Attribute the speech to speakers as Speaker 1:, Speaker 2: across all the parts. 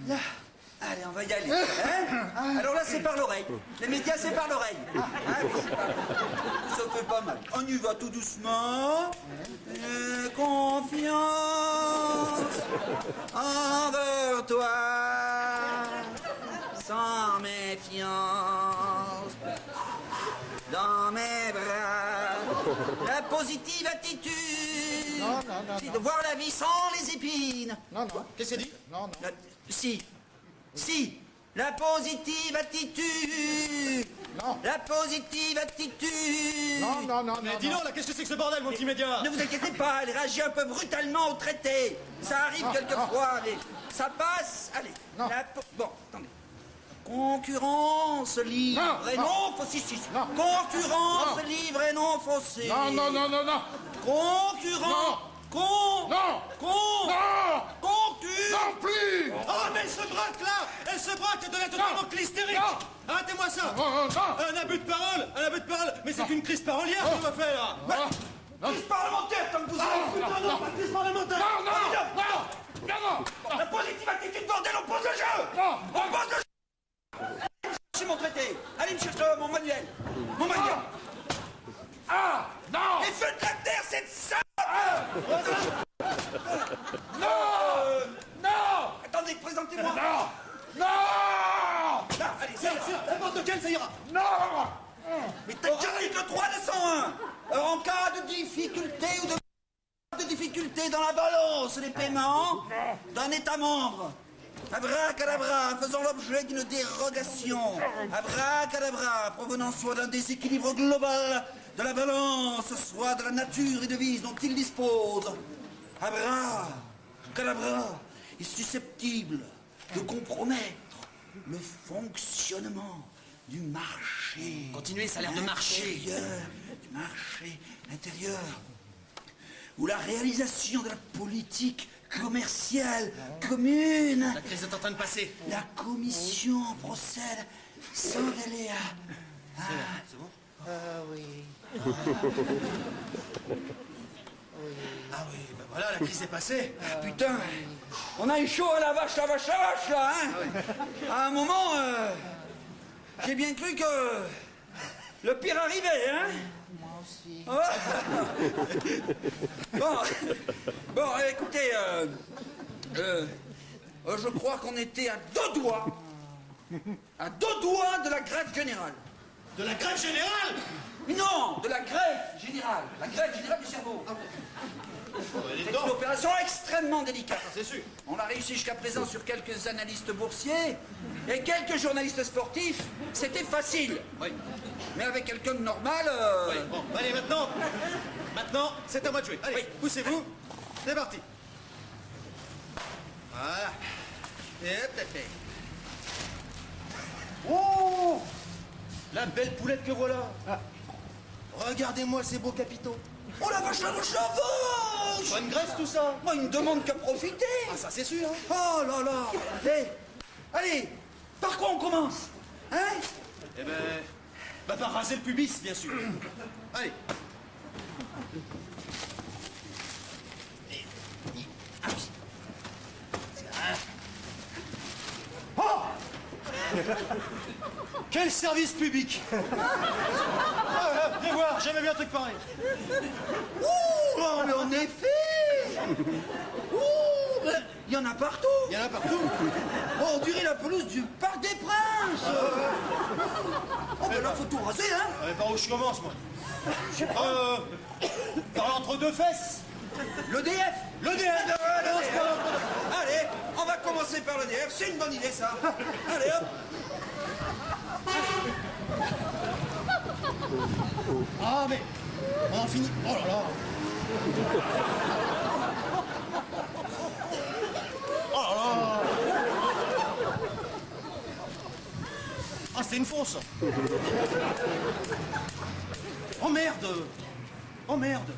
Speaker 1: Là. Allez, on va y aller. Hein? Alors là, c'est par l'oreille. Les médias, c'est par l'oreille. Hein, ça fait pas mal. On y va tout doucement. Confiance envers toi, sans méfiance, dans mes bras. La positive attitude. C'est de voir la vie sans les épines.
Speaker 2: Non. Qu'est-ce que c'est dit? Non.
Speaker 1: Si, la positive attitude.
Speaker 2: Non.
Speaker 1: La positive attitude.
Speaker 2: Non.
Speaker 3: Mais dis donc, là, qu'est-ce que c'est que ce bordel, mon petit média?
Speaker 1: Ne vous inquiétez pas, elle réagit un peu brutalement au traité. Ça arrive quelquefois, mais ça passe. Allez.
Speaker 2: Non.
Speaker 1: Bon, attendez. Concurrence libre et non faussée.
Speaker 2: Non.
Speaker 1: Concurrence libre et non faussée.
Speaker 2: Non.
Speaker 1: Concurrence.
Speaker 2: Non.
Speaker 1: Concurrence.
Speaker 2: Non plus.
Speaker 3: Oh, mais elle se braque, là! Elle se braque, elle devient totalement klystérique!
Speaker 2: Non.
Speaker 3: Arrêtez-moi ça!
Speaker 2: Non.
Speaker 3: Un abus de parole! Mais c'est une crise parolière qu'on va faire, là!
Speaker 1: Crise parlementaire, comme vous savez.
Speaker 3: Putain, non, pas de crise parlementaire!
Speaker 2: Non.
Speaker 1: La positive attitude, bordel, on pose le jeu. On pose le jeu. Allez me chercher mon traité. Allez me chercher mon manuel.
Speaker 2: Non.
Speaker 1: Et faites la terre, cette sale.
Speaker 2: Non.
Speaker 1: Attendez, présentez-moi.
Speaker 2: Non.
Speaker 1: Là, allez, c'est
Speaker 3: N'importe quel, ça ira!
Speaker 2: Non.
Speaker 1: Mais t'as déjà dit le 3 de 101. En cas de difficulté ou de difficulté dans la balance des paiements d'un État membre. Abracadabra, faisant l'objet d'une dérogation. Abracadabra, provenant soit d'un déséquilibre global de la balance, soit de la nature des devises dont il dispose. Abracadabra est susceptible de compromettre le fonctionnement du marché.
Speaker 3: Continuez, ça a l'air de marcher.
Speaker 1: Du marché intérieur. Ou la réalisation de la politique commerciale commune.
Speaker 3: La crise est en train de passer.
Speaker 1: La commission procède sans délai à...
Speaker 3: C'est bon?
Speaker 2: Oui.
Speaker 3: Ah oui, ben voilà, la crise est passée.
Speaker 1: Putain, on a eu chaud à la vache, là, hein. À un moment, j'ai bien cru que le pire arrivait, hein.
Speaker 2: Moi aussi.
Speaker 1: Bon, écoutez, je crois qu'on était à deux doigts de la grève générale.
Speaker 3: De la grève générale?
Speaker 1: Non, de la grève générale. La grève générale du cerveau. C'est une opération extrêmement délicate.
Speaker 3: C'est sûr.
Speaker 1: On l'a réussi jusqu'à présent sur quelques analystes boursiers et quelques journalistes sportifs. C'était facile.
Speaker 3: Oui.
Speaker 1: Mais avec quelqu'un de normal...
Speaker 3: Oui, bon, allez, maintenant, c'est à moi de jouer. Allez,
Speaker 1: Oui.
Speaker 3: poussez-vous, c'est parti. Voilà. Et hop, hop, hop. Oh, la belle poulette que voilà. Regardez-moi ces beaux capitaux.
Speaker 1: Oh la vache, la vache, la vache!
Speaker 3: Bonne graisse tout ça.
Speaker 1: Moi, il ne demande qu'à profiter.
Speaker 3: Ah, ça c'est sûr. Hein.
Speaker 1: Oh là là. Allez, par quoi on commence? Hein?
Speaker 3: Eh ben, par raser le pubis, bien sûr. Allez. Oh! Quel service public! Viens voir, j'aimais bien un truc pareil.
Speaker 1: Ouh, oh, mais en effet! Ouh, il y en a partout!
Speaker 3: Il y en a partout.
Speaker 1: Oh, on dirait la pelouse du Parc des Princes! Oh, ben là, faut tout raser, hein?
Speaker 3: Par où je commence, moi? Par entre deux fesses.
Speaker 1: L'EDF!
Speaker 3: L'EDF!
Speaker 1: Allez, on va commencer par l'EDF, c'est une bonne idée, ça! Allez, hop!
Speaker 3: Ah, mais on en finit. Oh là là! Oh là là! Ah, c'est une fausse! Oh merde! Oh merde!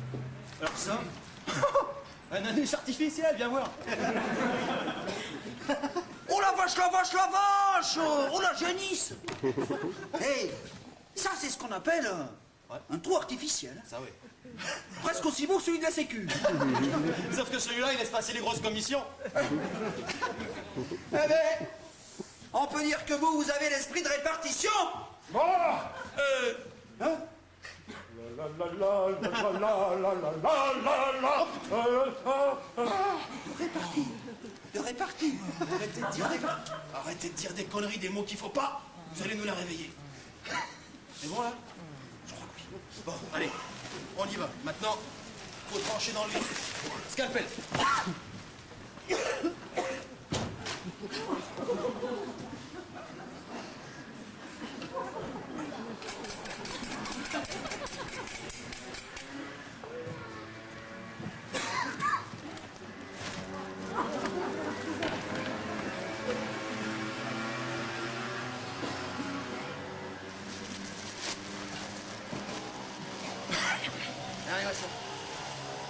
Speaker 3: Alors ça, un anus artificiel, viens voir!
Speaker 1: Oh la vache, la vache, la vache! Oh la génisse! Hey, ça c'est ce qu'on appelle un trou artificiel.
Speaker 3: Ça oui.
Speaker 1: Presque aussi beau que celui de la Sécu.
Speaker 3: Sauf que celui-là, il laisse passer les grosses commissions.
Speaker 1: Eh ben, on peut dire que vous avez l'esprit de répartition.
Speaker 2: Bon.
Speaker 3: Hein?
Speaker 1: De répartie.
Speaker 3: Arrêtez de dire des conneries, des mots qu'il faut pas. Vous allez nous la réveiller. C'est bon là? Je crois que oui. Bon, allez, on y va. Maintenant, faut trancher dans le vif. Scalpel.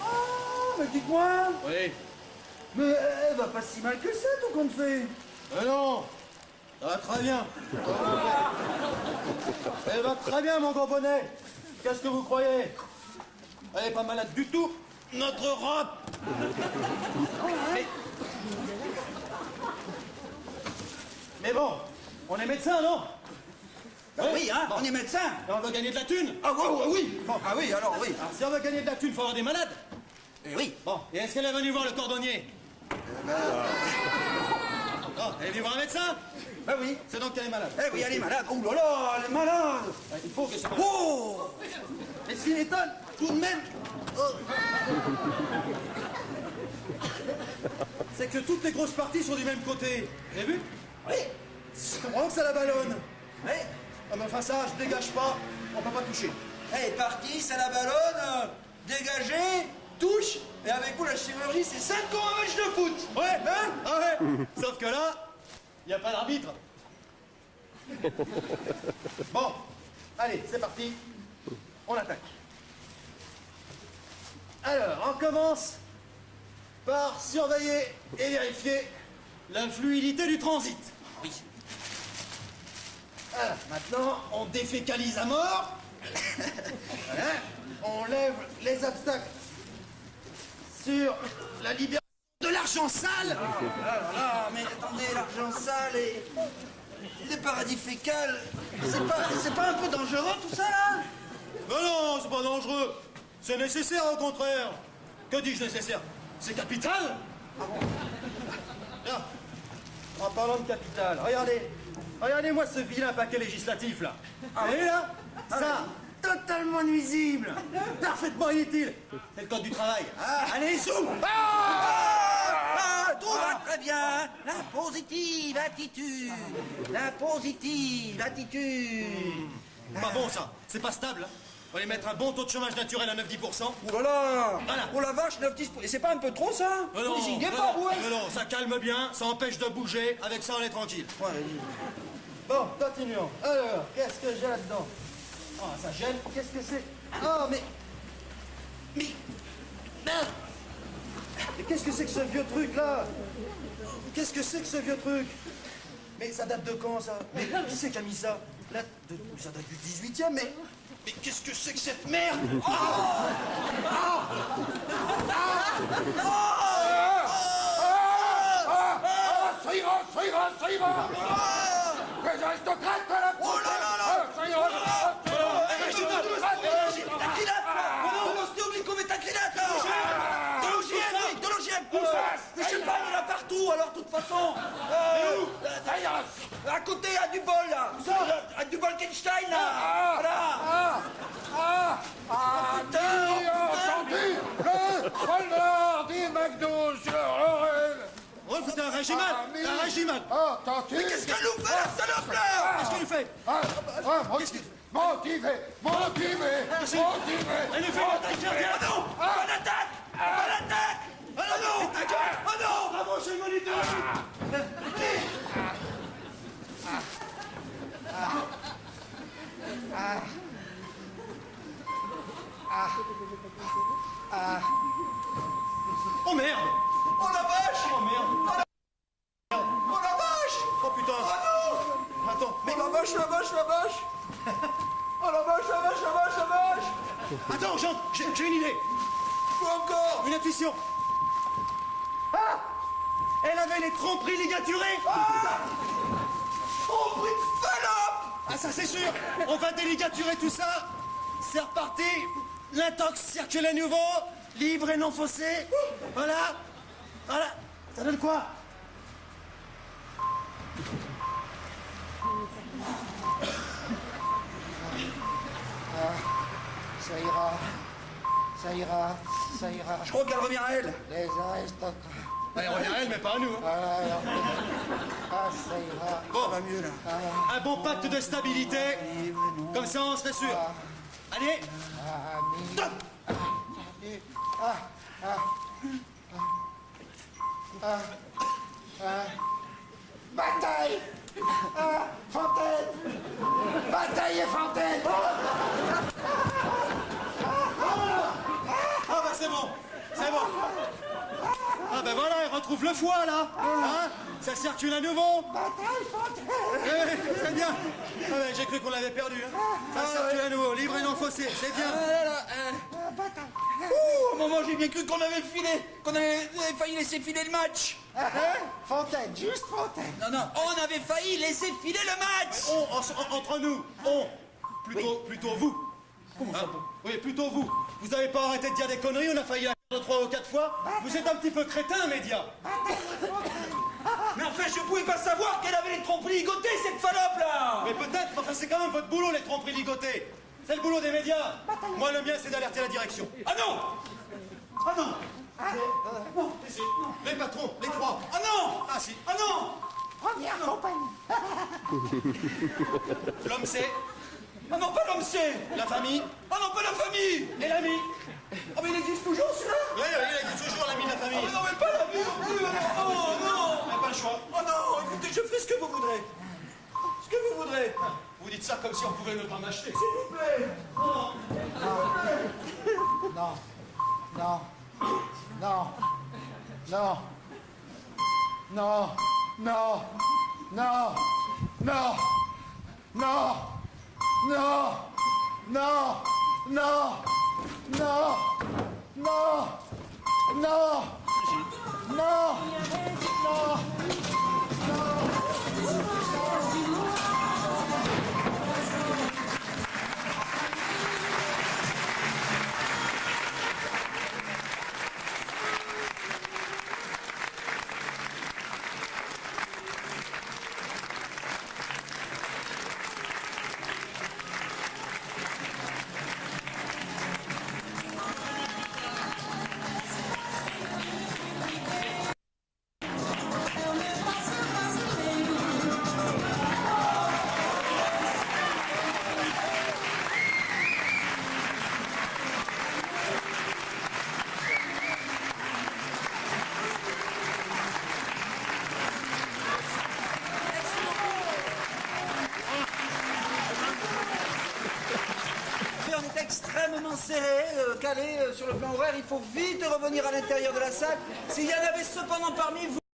Speaker 1: Oh, mais dites-moi.
Speaker 3: Oui.
Speaker 1: Mais elle va pas si mal que ça, tout compte fait.
Speaker 3: Non, ça va très bien. Elle va très bien, mon gros bonnet. Qu'est-ce que vous croyez? Elle est pas malade du tout. Notre robe. Mais bon, on est médecin, non?
Speaker 1: Ben oui, hein, on est médecin.
Speaker 3: Et on veut gagner de la thune.
Speaker 1: Ah oui, oui, oui. Bon, ah oui, alors oui.
Speaker 3: Alors, si on veut gagner de la thune, il faut avoir des malades.
Speaker 1: Eh oui.
Speaker 3: Bon, et est-ce qu'elle est venue voir le cordonnier? Non, elle est venue voir un médecin?
Speaker 1: Ben oui.
Speaker 3: C'est donc qu'elle est malade.
Speaker 1: Eh oui, elle est malade. Oh là là, elle est malade.
Speaker 3: Il faut que c'est pas...
Speaker 1: Oh. Et ce qui m'étonne, tout de même,
Speaker 3: C'est que toutes les grosses parties sont du même côté. Vous avez vu?
Speaker 1: oui,
Speaker 3: Je comprends que ça la ballonne.
Speaker 1: oui.
Speaker 3: Ah, mais enfin ça, je dégage pas, on peut pas toucher.
Speaker 1: Elle est partie, ça la ballonne, dégagée, touche, et avec vous, la chirurgie, c'est 5 ans un match de foot.
Speaker 3: Ouais,
Speaker 1: Hein?
Speaker 3: ah ouais. Sauf que là, il n'y a pas d'arbitre. Bon, allez, c'est parti. On attaque. Alors, on commence par surveiller et vérifier la fluidité du transit.
Speaker 1: Oui.
Speaker 3: Voilà, maintenant, on défécalise à mort. Voilà, on lève les obstacles sur la libération de l'argent sale.
Speaker 1: Ah, mais attendez, l'argent sale et les paradis fécals, c'est pas un peu dangereux tout ça là?
Speaker 3: Mais non, c'est pas dangereux. C'est nécessaire au contraire. Que dis-je nécessaire? C'est capital. Là, en parlant de capital, regardez-moi ce vilain paquet législatif là. Vous voyez là? Ça, totalement nuisible, parfaitement inutile. C'est le code du travail. Allez, zoom.
Speaker 1: Tout va très bien. La positive attitude. La positive attitude.
Speaker 3: Pas bon ça, c'est pas stable. On va aller mettre un bon taux de chômage naturel à 9-10%.
Speaker 1: Oh là là.
Speaker 3: Voilà.
Speaker 1: Oh la vache, 9-10. Et c'est pas un peu trop ça?
Speaker 3: Mais non,
Speaker 1: Vous désignez
Speaker 3: mais
Speaker 1: pas,
Speaker 3: non,
Speaker 1: vous, hein?
Speaker 3: mais non, ça calme bien, ça empêche de bouger. Avec ça, on est tranquille.
Speaker 1: Ouais.
Speaker 3: Bon, continuons. Alors, qu'est-ce que j'ai là-dedans? Ah, ça gêne. Qu'est-ce que c'est? Ah, mais... Mais qu'est-ce que c'est que ce vieux truc, là? Qu'est-ce que c'est que ce vieux truc? Mais ça date de quand, ça? Mais qui c'est qui a mis ça? Là, ça date du 18e, mais... Mais qu'est-ce que c'est que cette merde?
Speaker 2: Ça ira, ça ira, ça ira. Les aristocrates à la
Speaker 1: Oh là là là.
Speaker 2: Ça ira.
Speaker 1: De l'OGM. Mais je sais pas, il y en a partout, alors, de toute façon.
Speaker 2: Ça ira.
Speaker 1: À côté, à du bol, là. À du Bolkenstein, là. Voilà.
Speaker 2: Entendu le voleur du McDo sur Aurel.
Speaker 3: Oh, c'est un régiment! Un régiment!
Speaker 2: Entendu.
Speaker 1: Qu'est-ce qu'elle nous fait, la salope, là?
Speaker 3: Qu'est-ce qu'il fait?
Speaker 2: Motivé.
Speaker 3: Elle nous fait une attaque cardiaque!
Speaker 1: Oh non! Pas d'attaque! Pas d'attaque! Oh non! Oh non!
Speaker 3: Bravo, chez le moniteur! Oh merde!
Speaker 1: Oh la vache!
Speaker 3: Oh merde!
Speaker 1: Oh la vache!
Speaker 3: Oh putain!
Speaker 1: Oh non!
Speaker 3: Attends,
Speaker 1: Mais la vache! Oh la vache!
Speaker 3: attends, Jean, j'ai une idée!
Speaker 1: Quoi encore?
Speaker 3: Une intuition! Elle avait les tromperies ligaturées.
Speaker 1: Oh, bruit de salope!
Speaker 3: Ah, ça c'est sûr. On va déligaturer tout ça. C'est reparti. L'intox circule à nouveau. Libre et non faussé. Voilà. Voilà. Ça donne quoi?
Speaker 2: Ça ira. Ça ira. Ça ira.
Speaker 1: Je crois qu'elle revient à elle.
Speaker 2: Les aristocrates.
Speaker 3: Elle revient à elle, mais pas à nous. Hein.
Speaker 2: Ah, ça ira.
Speaker 3: Bon,
Speaker 1: Ça va mieux, là.
Speaker 3: un bon pacte de stabilité. Comme ça, on serait sûr. Allez. Stop.
Speaker 2: Bataille. Fontaine. Bataille et Fontaine.
Speaker 3: Ah bah c'est bon. C'est bon. Ah ben voilà, elle retrouve le foie là. Hein, ça circule à nouveau.
Speaker 2: Bataille, Fontaine.
Speaker 3: C'est bien. Ah ben, j'ai cru qu'on l'avait perdu. Hein. Ça circule à nouveau, libre et non faussé, c'est bien.
Speaker 1: Au moment j'ai bien cru qu'on avait failli laisser filer le match.
Speaker 2: Fontaine, juste Fontaine.
Speaker 1: Non, on avait failli laisser filer le match.
Speaker 3: Entre nous, plutôt vous. Comment ça Oui, plutôt vous. Vous n'avez pas arrêté de dire des conneries, on a failli la perdre 3 ou 4 fois. Vous êtes un petit peu crétin, média.
Speaker 1: Mais enfin, je pouvais pas savoir qu'elle avait les tromperies ligotées, cette falope là.
Speaker 3: Mais peut-être, enfin c'est quand même votre boulot, les tromperies ligotées. C'est le boulot des médias. Moi, le mien, c'est d'alerter la direction.
Speaker 1: Ah non. Ah non.
Speaker 3: Non, ici. Les patrons, les trois.
Speaker 1: Ah non.
Speaker 3: Ah si.
Speaker 1: Ah non.
Speaker 2: Première compagnie.
Speaker 3: L'homme c'est,
Speaker 1: Ah non, pas l'homme c'est.
Speaker 3: la famille
Speaker 1: Ah non, pas la famille.
Speaker 3: et l'ami.
Speaker 1: Ah mais il existe toujours celui-là.
Speaker 3: Oui, il existe toujours l'ami de la famille.
Speaker 1: Ah non, mais pas l'ami non plus. Oh non.
Speaker 3: On n'a pas le choix.
Speaker 1: Oh non, écoutez, je ferai ce que vous voudrez. Ce que vous voudrez.
Speaker 3: Vous dites ça comme si on pouvait ne pas m'acheter.
Speaker 1: S'il vous plaît.
Speaker 2: Non. Non. Non. Non. Non. Non. Non. Non. Non. Non. Non. Non. Non. Non. Non. Non. Non.
Speaker 1: On est extrêmement serré, calé sur le plan horaire. Il faut vite revenir à l'intérieur de la salle. S'il y en avait cependant parmi vous...